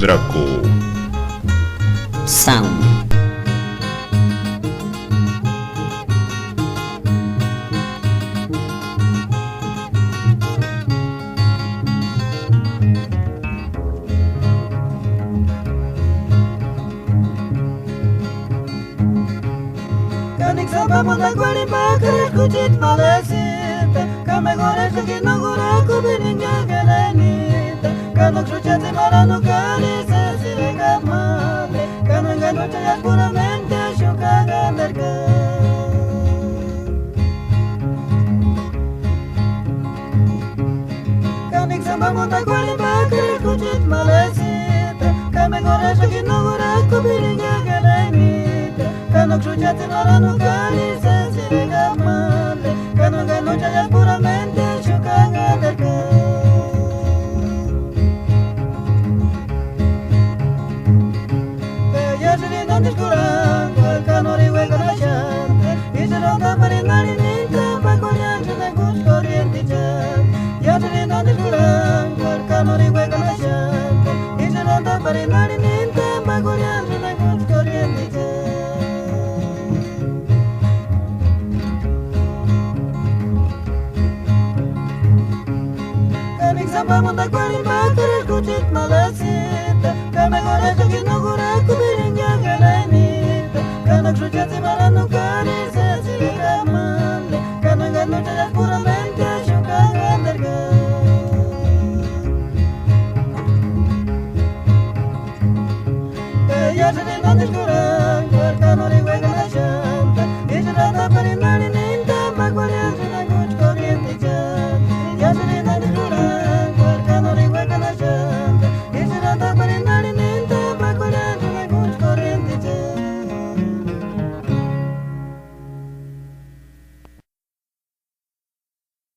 Draco Sound. Kanik sama muda kwari bakar kucit malesita Kame gore kuki no gore kubiringa galenita Kanok suchate marano kari sesire gamale Kananga no chayas puramente shuka gandarka Kanik sama muda kwari bakar kucit malesita Kame gore kuki no gore kubiringa galenita Kanok suchate marano kari sesire gamale Kananga no chayas puramente shuka gandarka Vamos a cuarimba, querer cuchit malesita Kame gore shaki no gore kubiringa galenita Kanak shuchati marano